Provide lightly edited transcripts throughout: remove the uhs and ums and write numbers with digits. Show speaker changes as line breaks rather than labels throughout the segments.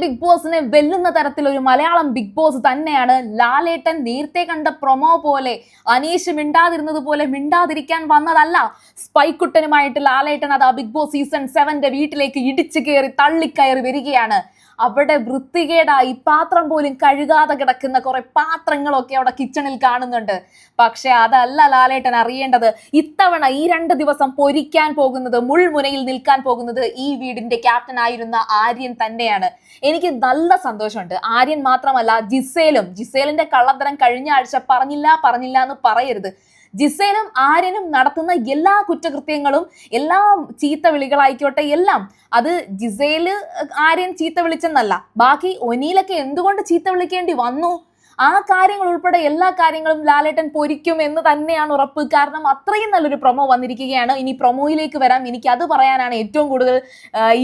Big ബോസിനെ വെല്ലുന്ന തരത്തിൽ ഒരു മലയാളം ബിഗ് ബോസ് തന്നെയാണ്. ലാലേട്ടൻ നേരത്തെ കണ്ട പ്രൊമോ പോലെ അനീഷ് മിണ്ടാതിരുന്നത് പോലെ മിണ്ടാതിരിക്കാൻ വന്നതല്ല. സ്പൈക്കുട്ടനുമായിട്ട് ലാലേട്ടൻ അത് ബിഗ് ബോസ് സീസൺ 7 വീട്ടിലേക്ക് ഇടിച്ചു കയറി തള്ളിക്കയറി വരികയാണ്. അവിടെ വൃത്തികേടായി പാത്രം പോലും കഴുകാതെ കിടക്കുന്ന കുറെ പാത്രങ്ങളൊക്കെ അവിടെ കിച്ചണിൽ കാണുന്നുണ്ട്. പക്ഷെ അതല്ല ലാലേട്ടൻ അറിയേണ്ടത്. ഇത്തവണ ഈ 2 ദിവസം പൊരിക്കാൻ പോകുന്നത്, മുൾമുനയിൽ നിൽക്കാൻ പോകുന്നത് ഈ വീടിന്റെ ക്യാപ്റ്റൻ ആയിരുന്ന ആര്യൻ തന്നെയാണ്. എനിക്ക് നല്ല സന്തോഷമുണ്ട്. ആര്യൻ മാത്രമല്ല, ജിസേലിന്റെ കള്ളത്തരം കഴിഞ്ഞ ആഴ്ച പറഞ്ഞില്ല എന്ന് പറയരുത്. ജിസേലും ആര്യനും നടത്തുന്ന എല്ലാ കുറ്റകൃത്യങ്ങളും, എല്ലാ ചീത്ത വിളികളായിക്കോട്ടെ, എല്ലാം അത് ജിസേല് ആര്യൻ ചീത്ത വിളിച്ചെന്നല്ല, ബാക്കി ഒനീലൊക്കെ എന്തുകൊണ്ട് ചീത്ത വിളിക്കേണ്ടി വന്നു, ആ കാര്യങ്ങൾ ഉൾപ്പെടെ എല്ലാ കാര്യങ്ങളും ലാലേട്ടൻ പൊരിക്കും എന്ന് തന്നെയാണ് ഉറപ്പ്. കാരണം അത്രയും നല്ലൊരു പ്രൊമോ വന്നിരിക്കുകയാണ്. ഇനി പ്രൊമോയിലേക്ക് വരാം. എനിക്ക് അത് പറയാനാണ് ഏറ്റവും കൂടുതൽ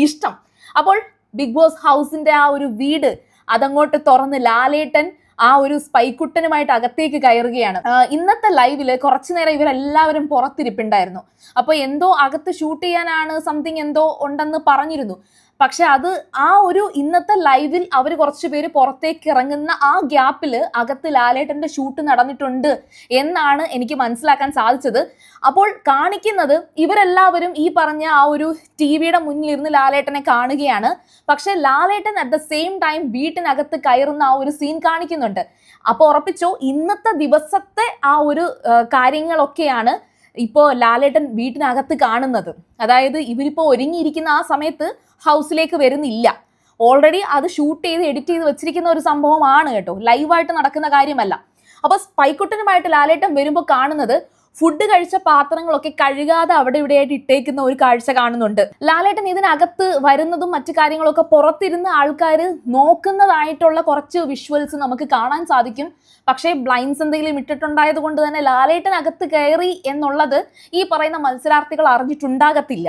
ഇഷ്ടം. അപ്പോൾ ബിഗ് ബോസ് ഹൗസിന്റെ ആ ഒരു വീട് അതങ്ങോട്ട് തുറന്ന് ലാലേട്ടൻ ആ ഒരു സ്പൈക്കുട്ടനുമായിട്ട് അകത്തേക്ക് കയറുകയാണ്. ഇന്നത്തെ ലൈവില് കുറച്ചു നേരം ഇവരെല്ലാവരും പുറത്തിരിപ്പുണ്ടായിരുന്നു. അപ്പൊ എന്തോ അകത്ത് ഷൂട്ട് ചെയ്യാനാണ് സംതിങ് എന്തോ ഉണ്ടെന്ന് പറഞ്ഞിരുന്നു. പക്ഷെ അത് ആ ഒരു ഇന്നത്തെ ലൈവിൽ അവർ കുറച്ചു പേര് പുറത്തേക്ക് ഇറങ്ങുന്ന ആ ഗ്യാപ്പിൽ അകത്ത് ലാലേട്ടന്റെ ഷൂട്ട് നടന്നിട്ടുണ്ട് എന്നാണ് എനിക്ക് മനസ്സിലാക്കാൻ സാധിച്ചത്. അപ്പോൾ കാണിക്കുന്നത് ഇവരെല്ലാവരും ഈ പറഞ്ഞ ആ ഒരു ടിവിയുടെ മുന്നിലിരുന്ന് ലാലേട്ടനെ കാണുകയാണ്. പക്ഷെ ലാലേട്ടൻ അറ്റ് ദ സെയിം ടൈം വീട്ടിനകത്ത് കയറുന്ന ആ ഒരു സീൻ കാണിക്കുന്നുണ്ട്. അപ്പോൾ ഉറപ്പിച്ചോ, ഇന്നത്തെ ദിവസത്തെ ആ ഒരു കാര്യങ്ങളൊക്കെയാണ് ഇപ്പോൾ ലാലേട്ടൻ വീട്ടിനകത്ത് കാണുന്നത്. അതായത് ഇവരിപ്പോൾ ഒരുങ്ങിയിരിക്കുന്ന ആ സമയത്ത് ഹൗസിലേക്ക് വരുന്നില്ല. ഓൾറെഡി അത് ഷൂട്ട് ചെയ്ത് എഡിറ്റ് ചെയ്ത് വെച്ചിരിക്കുന്ന ഒരു സംഭവമാണ് കേട്ടോ, ലൈവായിട്ട് നടക്കുന്ന കാര്യമല്ല. അപ്പൊ സ്പൈക്കുട്ടനുമായിട്ട് ലാലേട്ടൻ വരുമ്പോൾ കാണുന്നത് ഫുഡ് കഴിച്ച പാത്രങ്ങളൊക്കെ കഴുകാതെ അവിടെ ഇവിടെയായിട്ട് ഇട്ടേക്കുന്ന ഒരു കാഴ്ച കാണുന്നുണ്ട്. ലാലേട്ടൻ ഇതിനകത്ത് വരുന്നതും മറ്റു കാര്യങ്ങളൊക്കെ പുറത്തിരുന്ന് ആൾക്കാർ നോക്കുന്നതായിട്ടുള്ള കുറച്ച് വിഷ്വൽസ് നമുക്ക് കാണാൻ സാധിക്കും. പക്ഷേ ബ്ലൈൻഡ്സ് എന്തെങ്കിലും ഇട്ടിട്ടുണ്ടായത് കൊണ്ട് തന്നെ ലാലേട്ടൻ അകത്ത് കയറി എന്നുള്ളത് ഈ പറയുന്ന മത്സരാർത്ഥികൾ അറിഞ്ഞിട്ടുണ്ടാകത്തില്ല.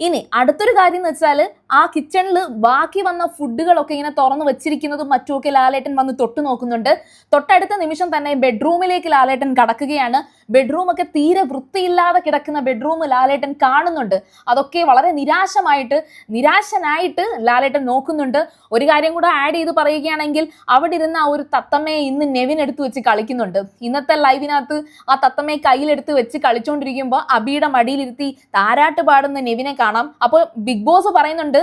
ഇനി അടുത്തൊരു കാര്യം എന്ന് വെച്ചാൽ, ആ കിച്ചണിൽ ബാക്കി വന്ന ഫുഡുകളൊക്കെ ഇങ്ങനെ തുറന്നു വെച്ചിരിക്കുന്നതും മറ്റുമൊക്കെ ലാലേട്ടൻ വന്ന് തൊട്ട് നോക്കുന്നുണ്ട്. തൊട്ടടുത്ത നിമിഷം തന്നെ ബെഡ്റൂമിലേക്ക് ലാലേട്ടൻ കടക്കുകയാണ്. ബെഡ്റൂമൊക്കെ തീരെ വൃത്തിയില്ലാതെ കിടക്കുന്ന ബെഡ്റൂം ലാലേട്ടൻ കാണുന്നുണ്ട്. അതൊക്കെ വളരെ നിരാശനായിട്ട് ലാലേട്ടൻ നോക്കുന്നുണ്ട്. ഒരു കാര്യം കൂടെ ആഡ് ചെയ്ത് പറയുകയാണെങ്കിൽ, അവിടെ ഇരുന്ന ആ ഒരു തത്തമ്മയെ ഇന്ന് നെവിൻ എടുത്ത് വെച്ച് കളിക്കുന്നുണ്ട്. ഇന്നത്തെ ലൈവിനകത്ത് ആ തത്തമ്മയെ കയ്യിലെടുത്ത് വെച്ച് കളിച്ചുകൊണ്ടിരിക്കുമ്പോൾ അബിയുടെ മടിയിലിരുത്തി താരാട്ട് പാടുന്ന നെവിനെ കാണാം. അപ്പോൾ ബിഗ് ബോസ് പറയുന്നുണ്ട്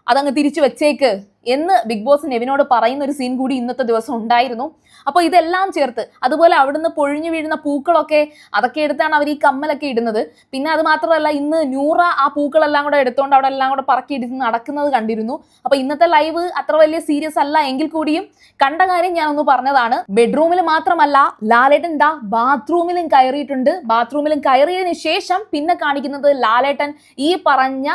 അതങ്ങ് തിരിച്ചു വെച്ചേക്ക് എന്ന് ബിഗ് ബോസ് നെവിനോട് പറയുന്ന ഒരു സീൻ കൂടി ഇന്നത്തെ ദിവസം ഉണ്ടായിരുന്നു. അപ്പോൾ ഇതെല്ലാം ചേർത്ത്, അതുപോലെ അവിടുന്ന് പൊഴിഞ്ഞു വീഴുന്ന പൂക്കളൊക്കെ അതൊക്കെ എടുത്താണ് അവർ ഈ കമ്മലൊക്കെ ഇടുന്നത്. പിന്നെ അത് മാത്രമല്ല, ഇന്ന് നൂറ ആ പൂക്കളെല്ലാം കൂടെ എടുത്തുകൊണ്ട് അവിടെ എല്ലാം കൂടെ പറക്കി ഇടിച്ച് നടക്കുന്നത് കണ്ടിരുന്നു. അപ്പൊ ഇന്നത്തെ ലൈവ് അത്ര വലിയ സീരിയസ് അല്ല എങ്കിൽ കൂടിയും കണ്ട കാര്യം ഞാനൊന്ന് പറഞ്ഞതാണ്. ബെഡ്റൂമിൽ മാത്രമല്ല, ലാലേട്ടൻ ബാത്റൂമിലും കയറിയിട്ടുണ്ട്. ബാത്റൂമിലും കയറിയതിനു ശേഷം പിന്നെ കാണിക്കുന്നത് ലാലേട്ടൻ ഈ പറഞ്ഞ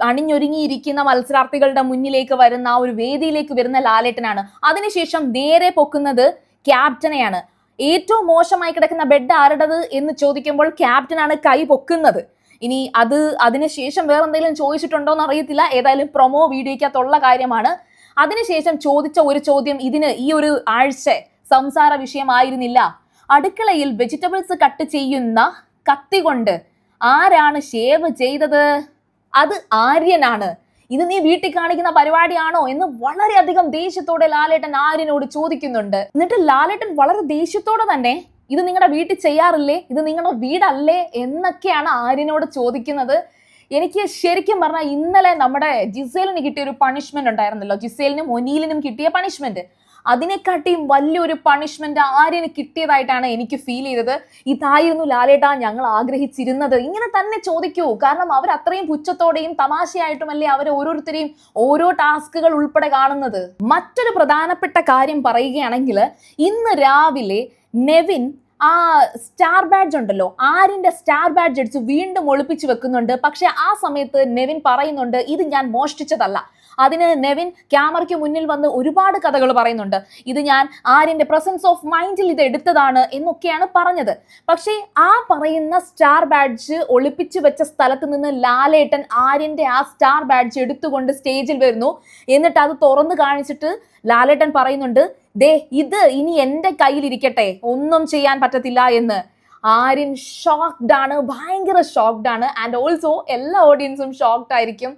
അണിഞ്ഞൊരുങ്ങിയിരിക്കുന്ന മത്സരാർത്ഥികളുടെ മുന്നിലേക്ക് വരുന്ന ആ ഒരു വേദിയിലേക്ക് വരുന്ന ലാലേട്ടനാണ്. അതിനുശേഷം നേരെ പൊക്കുന്നത് ക്യാപ്റ്റനെയാണ്. ഏറ്റവും മോശമായി കിടക്കുന്ന ബെഡ് ആരുടേത് എന്ന് ചോദിക്കുമ്പോൾ ക്യാപ്റ്റനാണ് കൈ പൊക്കുന്നത്. ഇനി അതിനുശേഷം വേറെ എന്തെങ്കിലും ചോദിച്ചിട്ടുണ്ടോ എന്ന് അറിയത്തില്ല. ഏതായാലും പ്രൊമോ വീഡിയോയ്ക്കകത്തുള്ള കാര്യമാണ്. അതിനുശേഷം ചോദിച്ച ഒരു ചോദ്യം ഈ ഒരു ആഴ്ച സംസാര വിഷയമായിരുന്നില്ല. അടുക്കളയിൽ വെജിറ്റബിൾസ് കട്ട് ചെയ്യുന്ന കത്തി കൊണ്ട് ആരാണ് ഷേവ് ചെയ്തത്? അത് ആര്യനാണ്. ഇത് നീ വീട്ടിൽ കാണിക്കുന്ന പരിപാടിയാണോ എന്ന് വളരെയധികം ദേഷ്യത്തോടെ ലാലേട്ടൻ ആര്യനോട് ചോദിക്കുന്നുണ്ട്. എന്നിട്ട് ലാലേട്ടൻ വളരെ ദേഷ്യത്തോടെ തന്നെ ഇത് നിങ്ങളുടെ വീട്ടിൽ ചെയ്യാറില്ലേ, ഇത് നിങ്ങളുടെ വീടല്ലേ എന്നൊക്കെയാണ് ആര്യനോട് ചോദിക്കുന്നത്. എനിക്ക് ശരിക്കും പറഞ്ഞാൽ ഇന്നലെ നമ്മുടെ ജിസേലിന് കിട്ടിയ ഒരു പണിഷ്മെന്റ് ഉണ്ടായിരുന്നല്ലോ, ജിസേലിനും ഒനീലിനും കിട്ടിയ പണിഷ്മെന്റ്, അതിനെക്കാട്ടിയും വലിയൊരു പണിഷ്മെന്റ് ആര്യന് കിട്ടിയതായിട്ടാണ് എനിക്ക് ഫീൽ ചെയ്തത്. ഇതായിരുന്നു ലാലേട്ടാ ഞങ്ങൾ ആഗ്രഹിച്ചിരുന്നത്. ഇങ്ങനെ തന്നെ ചോദിക്കൂ. കാരണം അവർ അത്രയും പുച്ഛത്തോടെയും തമാശയായിട്ടുമല്ലേ അവർ ഓരോരുത്തരെയും ഓരോ ടാസ്കുകൾ ഉൾപ്പെടെ കാണുന്നത്. മറ്റൊരു പ്രധാനപ്പെട്ട കാര്യം പറയുകയാണെങ്കിൽ, ഇന്ന് രാവിലെ നെവിൻ ആ സ്റ്റാർ ബാഡ്ജ് ഉണ്ടല്ലോ, ആര്യന്റെ സ്റ്റാർ ബാഡ്ജ് അടിച്ച് വീണ്ടും ഒളിപ്പിച്ചു വെക്കുന്നുണ്ട്. പക്ഷെ ആ സമയത്ത് നെവിൻ പറയുന്നുണ്ട് ഇത് ഞാൻ മോഷ്ടിച്ചതല്ല. അതിന് നെവിൻ ക്യാമറയ്ക്ക് മുന്നിൽ വന്ന് ഒരുപാട് കഥകൾ പറയുന്നുണ്ട്. ഇത് ഞാൻ ആര്യന്റെ പ്രസൻസ് ഓഫ് മൈൻഡിൽ ഇത് എടുത്തതാണ് എന്നൊക്കെയാണ് പറഞ്ഞത്. പക്ഷേ ആ പറയുന്ന സ്റ്റാർ ബാഡ്ജ് ഒളിപ്പിച്ചു വെച്ച സ്ഥലത്ത് നിന്ന് ലാലേട്ടൻ ആര്യന്റെ ആ സ്റ്റാർ ബാഡ്ജ് എടുത്തുകൊണ്ട് സ്റ്റേജിൽ വരുന്നു. എന്നിട്ട് അത് തുറന്നു കാണിച്ചിട്ട് ലാലേട്ടൻ പറയുന്നുണ്ട്, ദേ ഇത് ഇനി എൻ്റെ കയ്യിലിരിക്കട്ടെ, ഒന്നും ചെയ്യാൻ പറ്റത്തില്ല എന്ന്. ആര്യൻ ഷോക്ക്ഡ് ആണ്, ഭയങ്കര ഷോക്ക്ഡ് ആണ്. ആൻഡ് ഓൾസോ എല്ലാ ഓഡിയൻസും ഷോക്ക്ഡ് ആയിരിക്കും.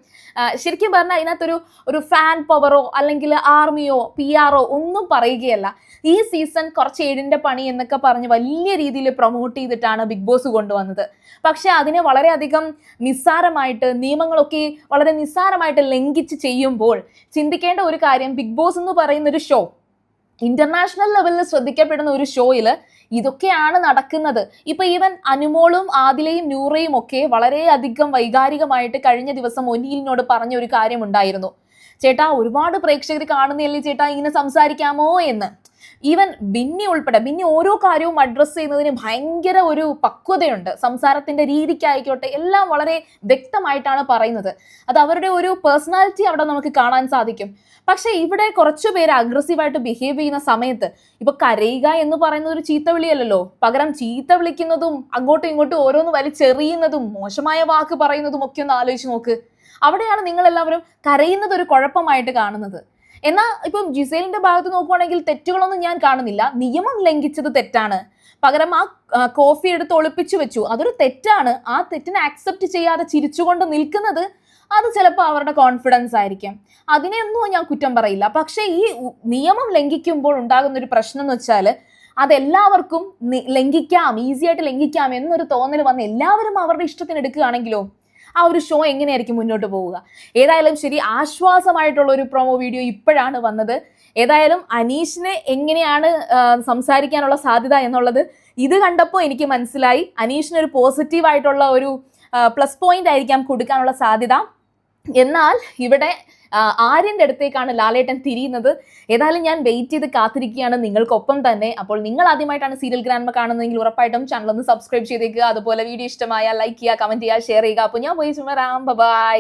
ശരിക്കും പറഞ്ഞാൽ അതിനകത്തൊരു ഫാൻ പവറോ അല്ലെങ്കിൽ ആർമിയോ PR ഒന്നും പറയുകയല്ല. ഈ സീസൺ കുറച്ച് ഏഴിന്റെ പണി എന്നൊക്കെ പറഞ്ഞ് വലിയ രീതിയിൽ പ്രൊമോട്ട് ചെയ്തിട്ടാണ് ബിഗ് ബോസ് കൊണ്ടുവന്നത്. പക്ഷെ അതിനെ വളരെയധികം നിസ്സാരമായിട്ട്, നിയമങ്ങളൊക്കെ വളരെ നിസ്സാരമായിട്ട് ലംഘിച്ച് ചെയ്യുമ്പോൾ ചിന്തിക്കേണ്ട ഒരു കാര്യം, ബിഗ് ബോസ് എന്ന് പറയുന്ന ഒരു ഷോ, ഇന്റർനാഷണൽ ലെവലിൽ ശ്രദ്ധിക്കപ്പെടുന്ന ഒരു ഷോയിൽ ഇതൊക്കെയാണ് നടക്കുന്നത്. ഇപ്പൊ ഈവൻ അനുമോളും ആദിലയും നൂറയും ഒക്കെ വളരെയധികം വൈകാരികമായിട്ട് കഴിഞ്ഞ ദിവസം ഒനീലിനോട് പറഞ്ഞ ഒരു കാര്യം ഉണ്ടായിരുന്നു. ചേട്ടാ, ഒരുപാട് പ്രേക്ഷകർ കാണുന്നില്ലേ ചേട്ടാ, ഇങ്ങനെ സംസാരിക്കാമോ എന്ന്. ഈവൻ ബിന്നി ഉൾപ്പെടെ, ബിന്നി ഓരോ കാര്യവും അഡ്രസ്സ് ചെയ്യുന്നതിന് ഭയങ്കര ഒരു പക്വതയുണ്ട്. സംസാരത്തിന്റെ രീതിക്കായിക്കോട്ടെ എല്ലാം വളരെ വ്യക്തമായിട്ടാണ് പറയുന്നത്. അത് അവരുടെ ഒരു പേഴ്സണാലിറ്റി അവിടെ നമുക്ക് കാണാൻ സാധിക്കും. പക്ഷെ ഇവിടെ കുറച്ചു പേര് അഗ്രസീവായിട്ട് ബിഹേവ് ചെയ്യുന്ന സമയത്ത് ഇപ്പൊ കരയുക എന്ന് പറയുന്നത് ഒരു ചീത്ത വിളിയല്ലല്ലോ, പകരം ചീത്ത വിളിക്കുന്നതും അങ്ങോട്ടും ഇങ്ങോട്ടും ഓരോന്ന് വലിച്ചെറിയുന്നതും മോശമായ വാക്ക് പറയുന്നതും ഒക്കെ ഒന്ന് ആലോചിച്ച് നോക്ക്. അവിടെയാണ് നിങ്ങൾ എല്ലാവരും കരയുന്നത് ഒരു കുഴപ്പമായിട്ട് കാണുന്നത്. എന്നാൽ ഇപ്പം ജിസേലിന്റെ ഭാഗത്ത് നോക്കുവാണെങ്കിൽ തെറ്റുകളൊന്നും ഞാൻ കാണുന്നില്ല. നിയമം ലംഘിച്ചത് തെറ്റാണ്. പകരം ആ കോഫി എടുത്ത് ഒളിപ്പിച്ചു വെച്ചു, അതൊരു തെറ്റാണ്. ആ തെറ്റിനെ ആക്സെപ്റ്റ് ചെയ്യാതെ ചിരിച്ചുകൊണ്ട് നിൽക്കുന്നത് അത് ചിലപ്പോൾ അവരുടെ കോൺഫിഡൻസ് ആയിരിക്കും. അതിനെയൊന്നും ഞാൻ കുറ്റം പറയില്ല. പക്ഷെ ഈ നിയമം ലംഘിക്കുമ്പോൾ ഉണ്ടാകുന്ന ഒരു പ്രശ്നം എന്ന് വെച്ചാൽ അതെല്ലാവർക്കും ലംഘിക്കാം, ഈസി ആയിട്ട് ലംഘിക്കാം എന്നൊരു തോന്നൽ വന്ന് എല്ലാവരും അവരുടെ ഇഷ്ടത്തിന് എടുക്കുകയാണെങ്കിലോ ആ ഒരു ഷോ എങ്ങനെയായിരിക്കും മുന്നോട്ട് പോവുക? ഏതായാലും ശരി, ആശ്വാസമായിട്ടുള്ള ഒരു പ്രൊമോ വീഡിയോ ഇപ്പോഴാണ് വന്നത്. ഏതായാലും അനീഷിനെ എങ്ങനെയാണ് സംസാരിക്കാനുള്ള സാധ്യത എന്നുള്ളത് ഇത് കണ്ടപ്പോൾ എനിക്ക് മനസ്സിലായി. അനീഷിനൊരു പോസിറ്റീവായിട്ടുള്ള ഒരു പ്ലസ് പോയിന്റ് ആയിരിക്കാം കൊടുക്കാനുള്ള സാധ്യത. എന്നാൽ ഇവിടെ ആര്യന്റെ അടുത്തേക്കാണ് ലാലേട്ടൻ തിരിയുന്നത്. ഏതായാലും ഞാൻ വെയിറ്റ് ചെയ്ത് കാത്തിരിക്കുകയാണ് നിങ്ങൾക്കൊപ്പം തന്നെ. അപ്പോൾ നിങ്ങൾ ആദ്യമായിട്ടാണ് സീരിയൽ ഗ്രാൻഡ്മ കാണുന്നതെങ്കിൽ ഉറപ്പായിട്ടും ചാനൽ ഒന്ന് സബ്സ്ക്രൈബ് ചെയ്തേക്കുക. അതുപോലെ വീഡിയോ ഇഷ്ടമായ ലൈക്ക് ചെയ്യുക, കമന്റ് ചെയ്യുക, ഷെയർ ചെയ്യുക. അപ്പോൾ ഞാൻ പോയി വരാം. ബൈ.